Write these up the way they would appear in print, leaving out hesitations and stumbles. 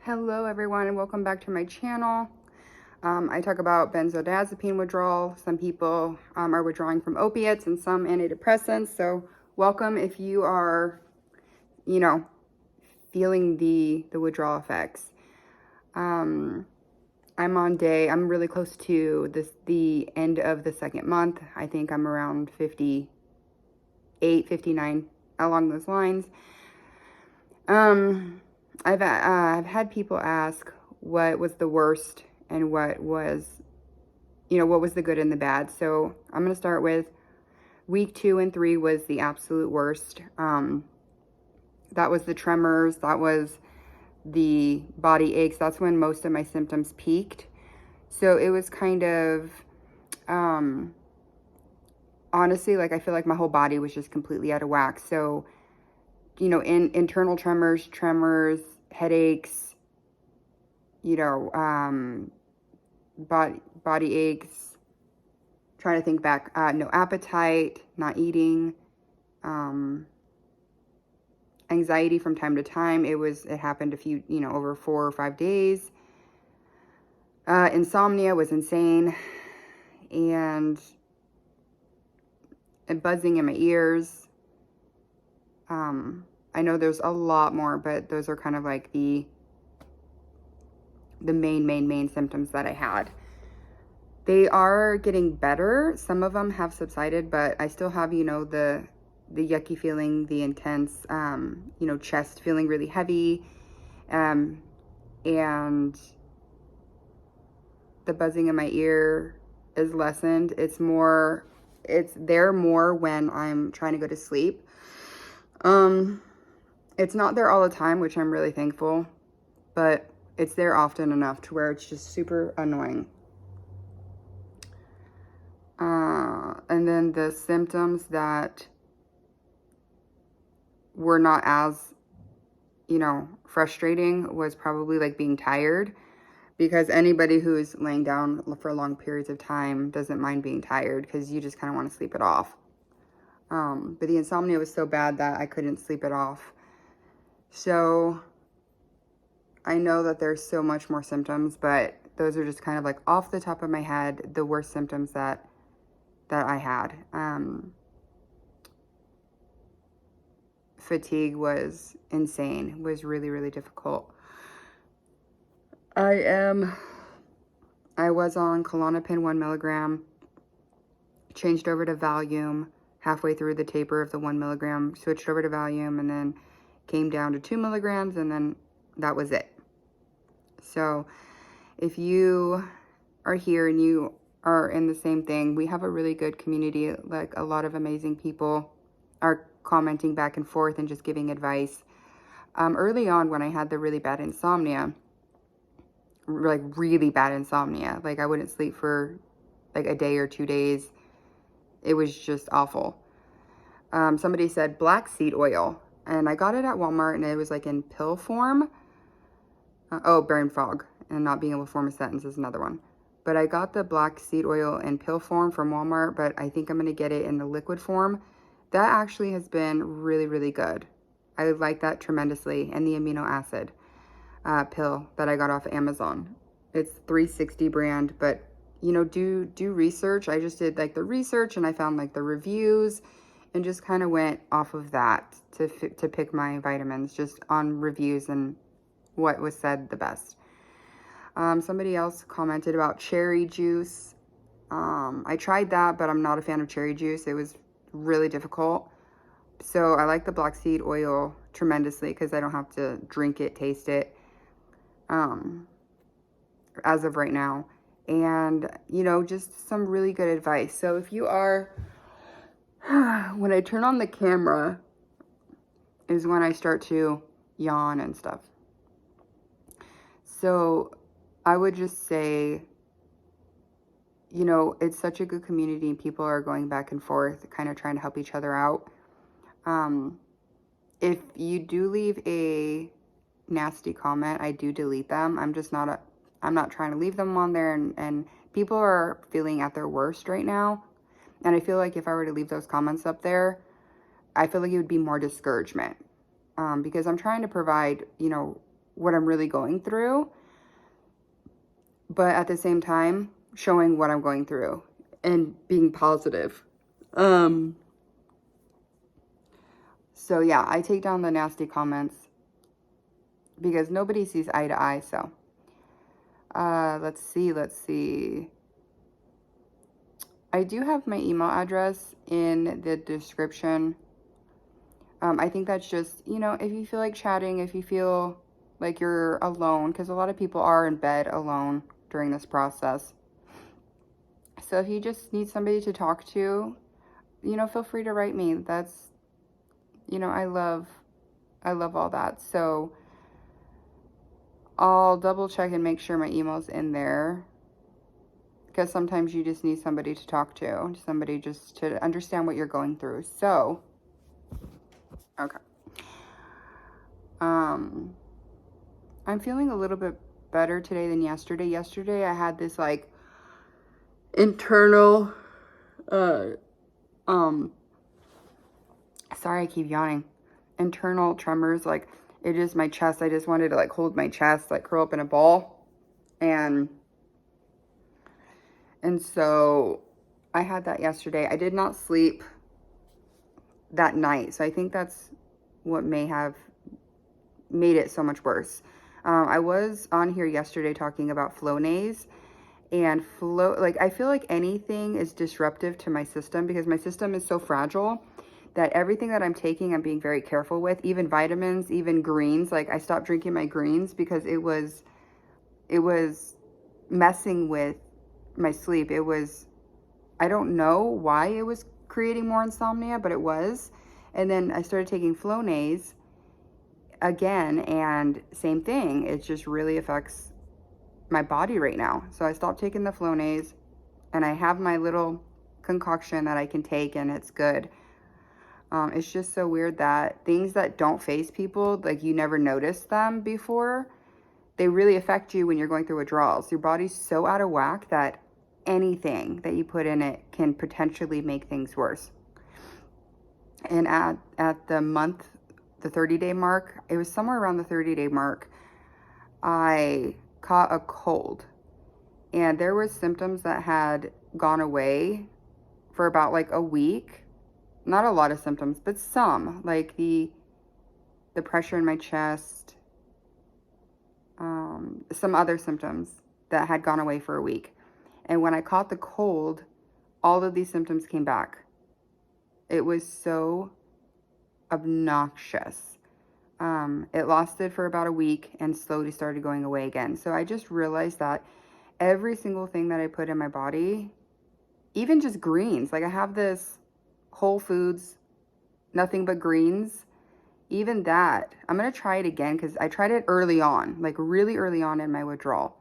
Hello everyone and welcome back to my channel. I talk about benzodiazepine withdrawal. Some people are withdrawing from opiates and some antidepressants. So welcome if you are, feeling the withdrawal effects. I'm really close to the end of the second month. I think I'm around 58, 59, along those lines. I've had people ask what was the worst and what was the good and the bad. So I'm going to start with week 2 and 3 was the absolute worst. That was the tremors. That was the body aches. That's when most of my symptoms peaked. So it was kind of, honestly, like I feel like my whole body was just completely out of whack. So, internal tremors, headaches, body aches, trying to think back, no appetite, not eating, anxiety from time to time. It happened over 4 or 5 days. Insomnia was insane, and buzzing in my ears. I know there's a lot more, but those are kind of like the main symptoms that I had. They are getting better. Some of them have subsided, but I still have, the yucky feeling, the intense, chest feeling really heavy, and the buzzing in my ear is lessened. It's there more when I'm trying to go to sleep. It's not there all the time, which I'm really thankful, but it's there often enough to where it's just super annoying. And then the symptoms that were not as, frustrating was probably like being tired, because anybody who's laying down for long periods of time doesn't mind being tired because you just kind of want to sleep it off. But the insomnia was so bad that I couldn't sleep it off. So I know that there's so much more symptoms, but those are just kind of like off the top of my head, the worst symptoms that I had. Fatigue was insane. It was really, really difficult. I was on Klonopin 1 milligram, changed over to Valium halfway through the taper of the 1 milligram, switched over to Valium, and then came down to 2 milligrams, and then that was it. So if you are here and you are in the same thing, we have a really good community. Like, a lot of amazing people are commenting back and forth and just giving advice. Early on, when I had the really bad insomnia, like I wouldn't sleep for like a day or 2 days. It was just awful. Somebody said black seed oil, and I got it at Walmart, and it was like in pill form. Brain fog and not being able to form a sentence is another one. But I got the black seed oil in pill form from Walmart, but I think I'm going to get it in the liquid form. That actually has been really, really good. I like that tremendously. And the amino acid pill that I got off Amazon. It's 360 brand, but do research. I just did like the research, and I found like the reviews and just kind of went off of that to pick my vitamins, just on reviews and what was said the best. Somebody else commented about cherry juice. I tried that, but I'm not a fan of cherry juice. It was really difficult. So I like the black seed oil tremendously because I don't have to drink it, taste it, as of right now. And, just some really good advice. So if you are, when I turn on the camera is when I start to yawn and stuff. So I would just say, it's such a good community, and people are going back and forth, kind of trying to help each other out. If you do leave a nasty comment, I do delete them. I'm not trying to leave them on there, and people are feeling at their worst right now. And I feel like if I were to leave those comments up there, I feel like it would be more discouragement. Because I'm trying to provide, what I'm really going through, but at the same time, showing what I'm going through and being positive. So yeah, I take down the nasty comments because nobody sees eye to eye. So, let's see. I do have my email address in the description. I think that's just, you know, if you feel like chatting, if you feel like you're alone, because a lot of people are in bed alone during this process. So if you just need somebody to talk to, you know, feel free to write me. That's, you know, I love all that. So I'll double check and make sure my email's in there, because sometimes you just need somebody to talk to, somebody just to understand what you're going through. So, okay. I'm feeling a little bit better today than yesterday. Yesterday I had this like internal, sorry, I keep yawning. Internal tremors, like it is my chest. I just wanted to like hold my chest, like curl up in a ball. And so I had that yesterday. I did not sleep that night. So I think that's what may have made it so much worse. I was on here yesterday talking about Flonase, and like I feel like anything is disruptive to my system because my system is so fragile that everything that I'm taking, I'm being very careful with, even vitamins, even greens. Like I stopped drinking my greens because it was messing with my sleep. I don't know why it was creating more insomnia, but it was. And then I started taking Flonase again, and same thing. It just really affects my body right now. So I stopped taking the Flonase, and I have my little concoction that I can take, and it's good. It's just so weird that things that don't faze people, like you never noticed them before, they really affect you when you're going through withdrawals. Your body's so out of whack that anything that you put in it can potentially make things worse. And at the 30-day mark, it was somewhere around the 30-day mark, I caught a cold. And there were symptoms that had gone away for about like a week. Not a lot of symptoms, but some, like the pressure in my chest, some other symptoms that had gone away for a week. And when I caught the cold, all of these symptoms came back. It was so obnoxious. It lasted for about a week and slowly started going away again. So I just realized that every single thing that I put in my body, even just greens, like I have this Whole Foods, nothing but greens, even that, I'm going to try it again because I tried it early on, like really early on in my withdrawal.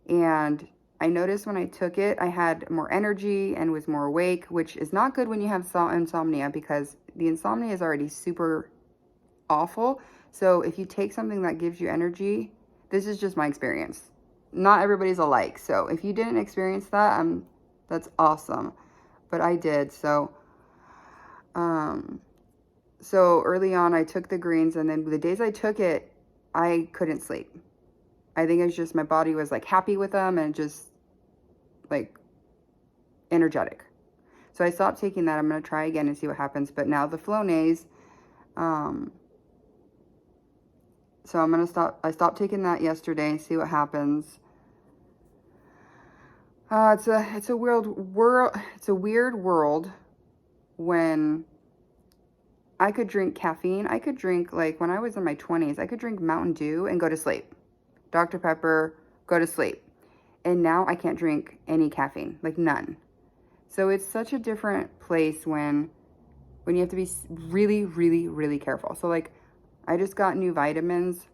And I noticed when I took it, I had more energy and was more awake, which is not good when you have insomnia because the insomnia is already super awful. So if you take something that gives you energy, this is just my experience. Not everybody's alike. So if you didn't experience that, that's awesome. But I did. So early on I took the greens, and then the days I took it, I couldn't sleep. I think it's just my body was like happy with them and just like energetic. So I stopped taking that. I'm going to try again and see what happens. But now the Flonase, so I'm going to stop. I stopped taking that yesterday and see what happens. It's a weird world when I could drink caffeine. I could drink, like when I was in my 20s, I could drink Mountain Dew and go to sleep. Dr. Pepper, go to sleep. And now I can't drink any caffeine, like none. So it's such a different place when you have to be really, really, really careful. So like I just got new vitamins,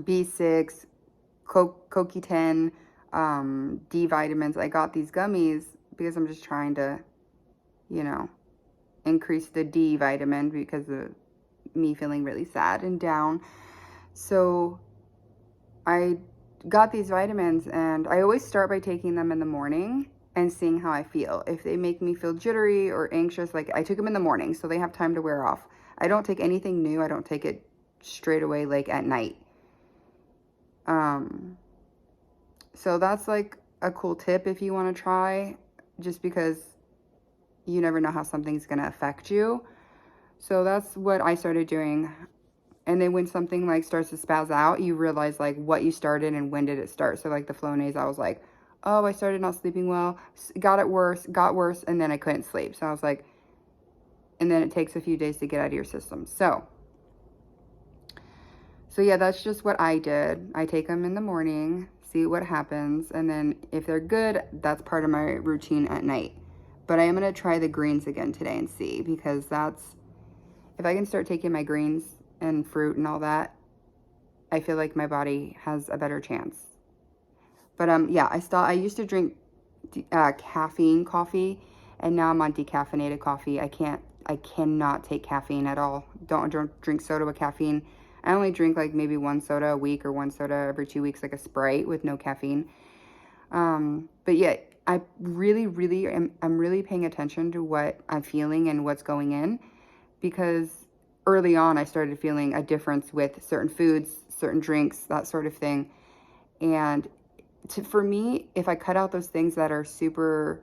B6, CoQ10, D vitamins. I got these gummies because I'm just trying to, you know, increase the D vitamin because of me feeling really sad and down. So I got these vitamins, and I always start by taking them in the morning and seeing how I feel. If they make me feel jittery or anxious, like I took them in the morning so they have time to wear off. I don't take anything new. I don't take it straight away like at night. So that's like a cool tip if you want to try, just because you never know how something's going to affect you. So that's what I started doing. And then when something like starts to spaz out, you realize like what you started and when did it start. So like the Flonase, I was like, oh, I started not sleeping well, got worse, and then I couldn't sleep. So I was like, and then it takes a few days to get out of your system. So yeah, that's just what I did. I take them in the morning, see what happens, and then if they're good, that's part of my routine at night. But I am going to try the greens again today and see, because that's, if I can start taking my greens and fruit and all that, I feel like my body has a better chance. But yeah, I used to drink caffeine coffee, and now I'm on decaffeinated coffee. I cannot take caffeine at all. Don't drink soda with caffeine. I only drink like maybe one soda a week or one soda every 2 weeks, like a Sprite with no caffeine. But yeah, I'm really paying attention to what I'm feeling and what's going in, because early on I started feeling a difference with certain foods, certain drinks, that sort of thing. And for me, if I cut out those things that are super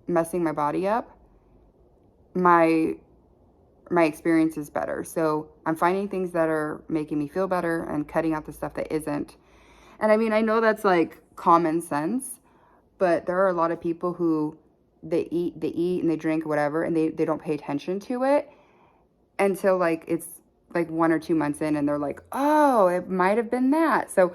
messing my body up, my experience is better. So I'm finding things that are making me feel better and cutting out the stuff that isn't. And I mean, I know that's like common sense, but there are a lot of people who they eat and they drink whatever, and they don't pay attention to it until like it's like 1 or 2 months in, and they're like, oh, it might have been that. So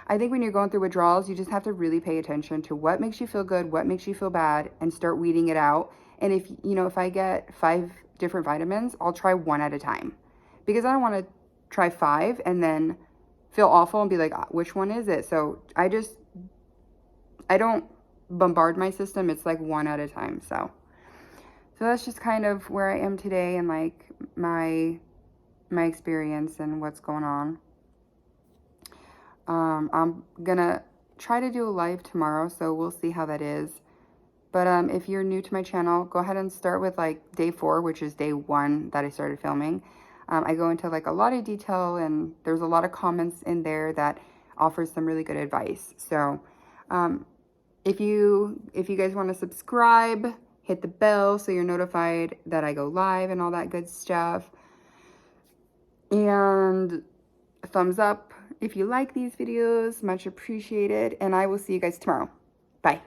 I think when you're going through withdrawals, you just have to really pay attention to what makes you feel good, what makes you feel bad, and start weeding it out. And if, you know, if I get 5 different vitamins, I'll try one at a time, because I don't want to try 5 and then feel awful and be like, which one is it? So I don't bombard my system. It's like one at a time. So that's just kind of where I am today, and like my experience and what's going on. I'm gonna try to do a live tomorrow, so we'll see how that is. But if you're new to my channel, go ahead and start with like day 4, which is day 1 that I started filming. I go into like a lot of detail, and there's a lot of comments in there that offers some really good advice. So if you guys want to subscribe, hit the bell so you're notified that I go live and all that good stuff. And a thumbs up if you like these videos, much appreciated. And I will see you guys tomorrow. Bye.